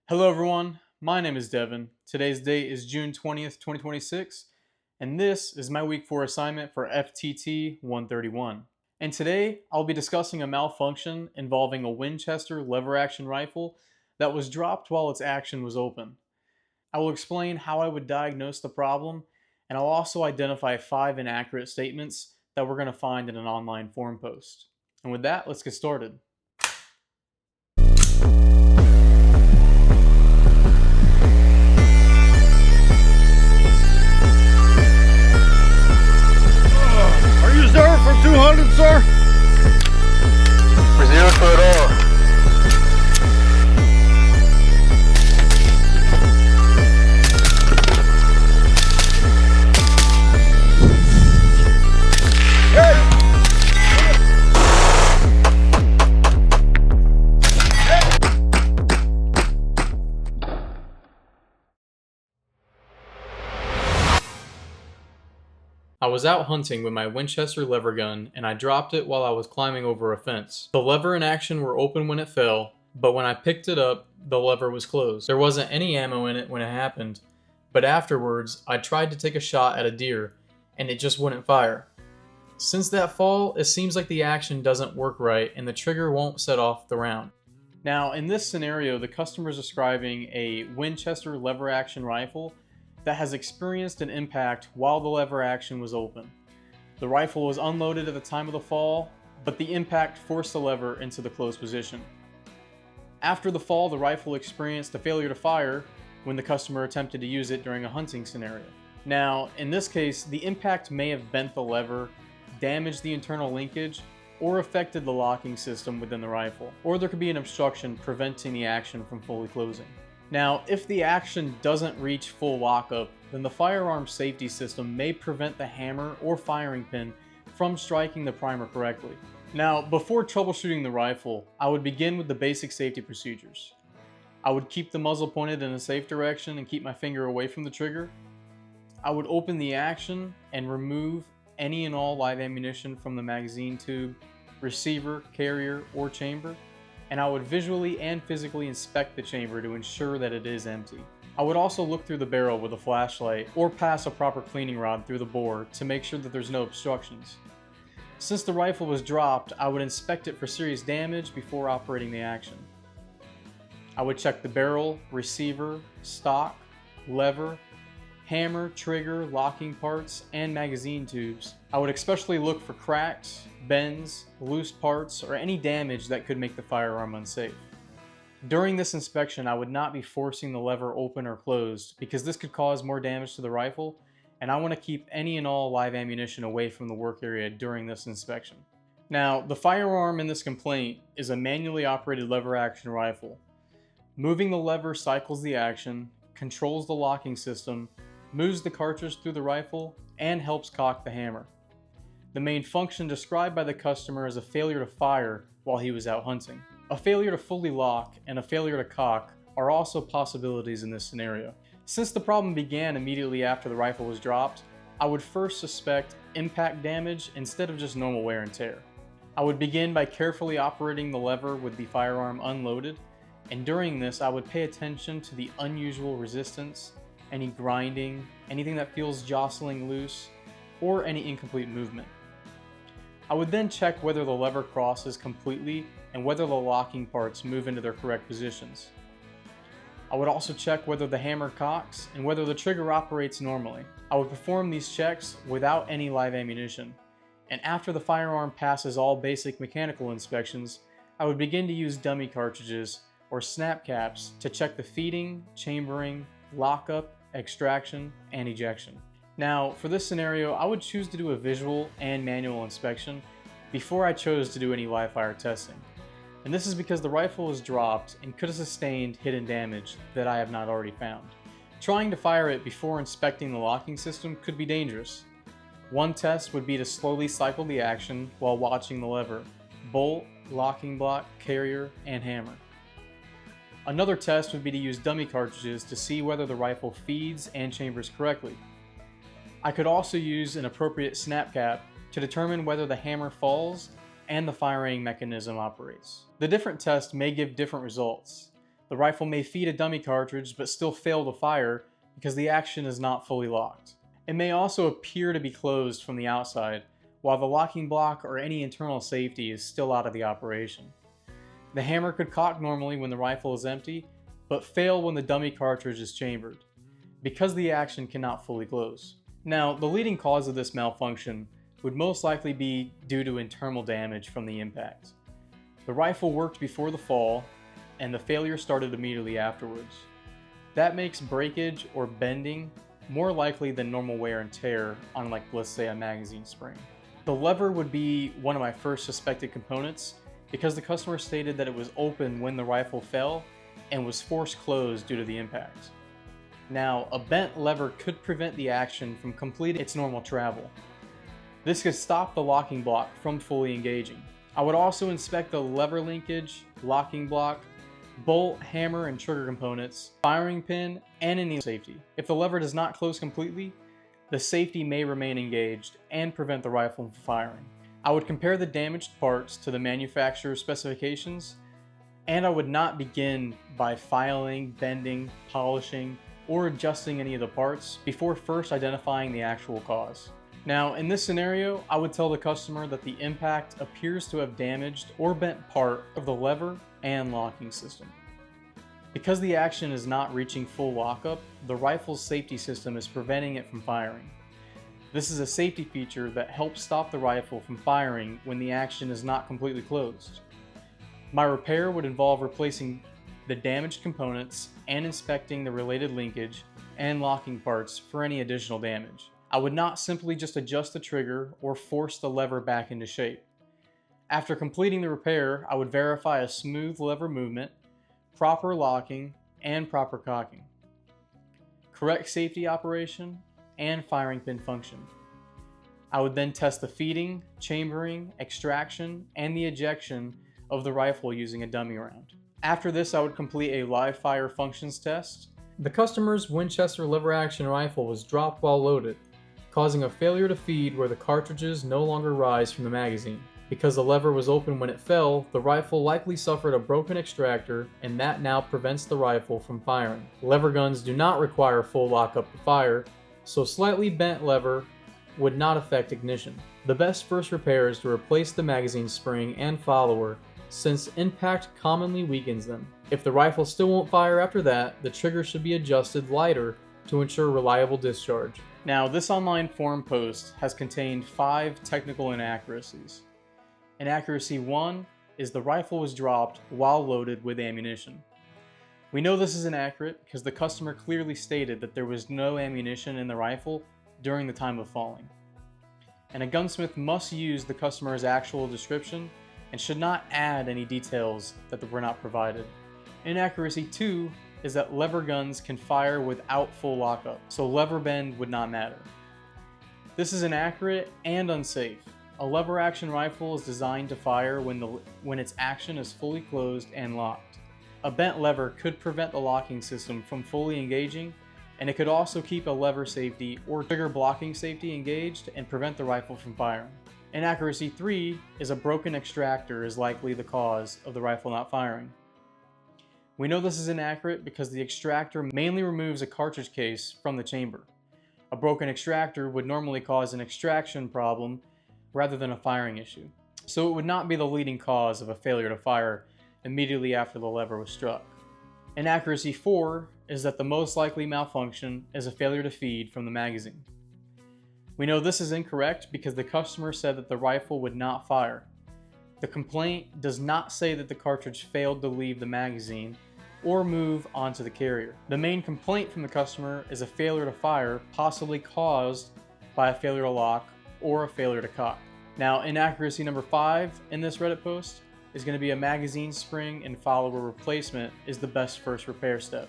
Hello everyone, my name is Devin. Today's date is June 20th, 2026, and this is my week 4 assignment for FTT131. And today, I'll be discussing a malfunction involving a Winchester lever action rifle that was dropped while its action was open. I will explain how I would diagnose the problem, and I'll also identify 5 inaccurate statements that we're going to find in an online forum post. And with that, let's get started. Reserve for 200, sir. Reserve for it all. I was out hunting with my Winchester lever gun and I dropped it while I was climbing over a fence. The lever and action were open when it fell, but when I picked it up, the lever was closed. There wasn't any ammo in it when it happened, but afterwards, I tried to take a shot at a deer and it just wouldn't fire. Since that fall, it seems like the action doesn't work right and the trigger won't set off the round. Now, in this scenario, the customer is describing a Winchester lever action rifle that has experienced an impact while the lever action was open. The rifle was unloaded at the time of the fall, but the impact forced the lever into the closed position. After the fall, the rifle experienced a failure to fire when the customer attempted to use it during a hunting scenario. Now, in this case, the impact may have bent the lever, damaged the internal linkage, or affected the locking system within the rifle, or there could be an obstruction preventing the action from fully closing. Now, if the action doesn't reach full lockup, then the firearm safety system may prevent the hammer or firing pin from striking the primer correctly. Now, before troubleshooting the rifle, I would begin with the basic safety procedures. I would keep the muzzle pointed in a safe direction and keep my finger away from the trigger. I would open the action and remove any and all live ammunition from the magazine tube, receiver, carrier, or chamber. And I would visually and physically inspect the chamber to ensure that it is empty. I would also look through the barrel with a flashlight or pass a proper cleaning rod through the bore to make sure that there's no obstructions. Since the rifle was dropped, I would inspect it for serious damage before operating the action. I would check the barrel, receiver, stock, lever, hammer, trigger, locking parts, and magazine tubes. I would especially look for cracks, bends, loose parts, or any damage that could make the firearm unsafe. During this inspection, I would not be forcing the lever open or closed because this could cause more damage to the rifle, and I want to keep any and all live ammunition away from the work area during this inspection. Now, the firearm in this complaint is a manually operated lever action rifle. Moving the lever cycles the action, controls the locking system, moves the cartridge through the rifle, and helps cock the hammer. The main function described by the customer is a failure to fire while he was out hunting. A failure to fully lock and a failure to cock are also possibilities in this scenario. Since the problem began immediately after the rifle was dropped, I would first suspect impact damage instead of just normal wear and tear. I would begin by carefully operating the lever with the firearm unloaded, and during this I would pay attention to the unusual resistance, any grinding, anything that feels jostling loose, or any incomplete movement. I would then check whether the lever crosses completely and whether the locking parts move into their correct positions. I would also check whether the hammer cocks and whether the trigger operates normally. I would perform these checks without any live ammunition, and after the firearm passes all basic mechanical inspections, I would begin to use dummy cartridges or snap caps to check the feeding, chambering, lockup, extraction, and ejection. Now, for this scenario, I would choose to do a visual and manual inspection before I chose to do any live fire testing. And this is because the rifle was dropped and could have sustained hidden damage that I have not already found. Trying to fire it before inspecting the locking system could be dangerous. One test would be to slowly cycle the action while watching the lever, bolt, locking block, carrier, and hammer. Another test would be to use dummy cartridges to see whether the rifle feeds and chambers correctly. I could also use an appropriate snap cap to determine whether the hammer falls and the firing mechanism operates. The different tests may give different results, The rifle may feed a dummy cartridge but still fail to fire because the action is not fully locked. It may also appear to be closed from the outside, while the locking block or any internal safety is still out of the operation. The hammer could cock normally when the rifle is empty, but fail when the dummy cartridge is chambered, because the action cannot fully close. Now, the leading cause of this malfunction would most likely be due to internal damage from the impact. The rifle worked before the fall, and the failure started immediately afterwards. That makes breakage or bending more likely than normal wear and tear on, like, let's say, a magazine spring. The lever would be one of my first suspected components because the customer stated that it was open when the rifle fell and was forced closed due to the impact. Now, a bent lever could prevent the action from completing its normal travel. This could stop the locking block from fully engaging. I would also inspect the lever linkage, locking block, bolt, hammer, and trigger components, firing pin, and any safety. If the lever does not close completely, the safety may remain engaged and prevent the rifle from firing. I would compare the damaged parts to the manufacturer's specifications, and I would not begin by filing, bending, polishing, or adjusting any of the parts before first identifying the actual cause. Now, in this scenario, I would tell the customer that the impact appears to have damaged or bent part of the lever and locking system. Because the action is not reaching full lockup, the rifle's safety system is preventing it from firing. This is a safety feature that helps stop the rifle from firing when the action is not completely closed. My repair would involve replacing the damaged components and inspecting the related linkage and locking parts for any additional damage. I would not simply just adjust the trigger or force the lever back into shape. After completing the repair, I would verify a smooth lever movement, proper locking, and proper cocking, correct safety operation, and firing pin function. I would then test the feeding, chambering, extraction, and the ejection of the rifle using a dummy round. After this, I would complete a live fire functions test. The customer's Winchester lever action rifle was dropped while loaded, causing a failure to feed where the cartridges no longer rise from the magazine. Because the lever was open when it fell, the rifle likely suffered a broken extractor, and that now prevents the rifle from firing. Lever guns do not require full lockup to fire, so slightly bent lever would not affect ignition. The best first repair is to replace the magazine spring and follower, since impact commonly weakens them. If the rifle still won't fire after that, the trigger should be adjusted lighter to ensure reliable discharge. Now, this online forum post has contained 5 technical inaccuracies. Inaccuracy 1 is the rifle was dropped while loaded with ammunition. We know this is inaccurate because the customer clearly stated that there was no ammunition in the rifle during the time of falling. And a gunsmith must use the customer's actual description and should not add any details that were not provided. Inaccuracy 2 is that lever guns can fire without full lockup, so lever bend would not matter. This is inaccurate and unsafe. A lever action rifle is designed to fire when its action is fully closed and locked. A bent lever could prevent the locking system from fully engaging, and it could also keep a lever safety or trigger blocking safety engaged and prevent the rifle from firing. Inaccuracy 3 is a broken extractor is likely the cause of the rifle not firing. We know this is inaccurate because the extractor mainly removes a cartridge case from the chamber. A broken extractor would normally cause an extraction problem rather than a firing issue, so it would not be the leading cause of a failure to fire immediately after the lever was struck. Inaccuracy 4 is that the most likely malfunction is a failure to feed from the magazine. We know this is incorrect because the customer said that the rifle would not fire. The complaint does not say that the cartridge failed to leave the magazine or move onto the carrier. The main complaint from the customer is a failure to fire, possibly caused by a failure to lock or a failure to cock. Now, inaccuracy number 5 in this Reddit post is going to be a magazine spring and follower replacement is the best first repair step.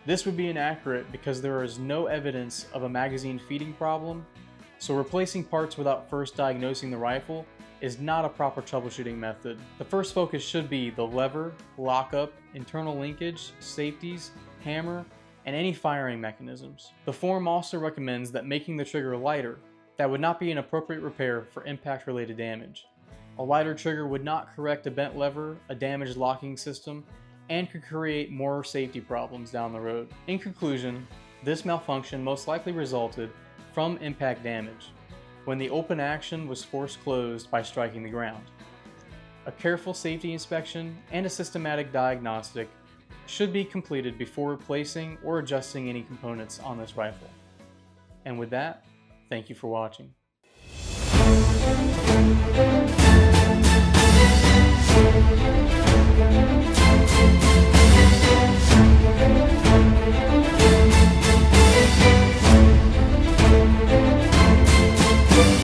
This would be inaccurate because there is no evidence of a magazine feeding problem, so replacing parts without first diagnosing the rifle is not a proper troubleshooting method. The first focus should be the lever, lockup, internal linkage, safeties, hammer, and any firing mechanisms. The forum also recommends that making the trigger lighter. That would not be an appropriate repair for impact-related damage. A lighter trigger would not correct a bent lever, a damaged locking system, and could create more safety problems down the road. In conclusion, this malfunction most likely resulted from impact damage, when the open action was forced closed by striking the ground. A careful safety inspection and a systematic diagnostic should be completed before replacing or adjusting any components on this rifle. And with that, thank you for watching.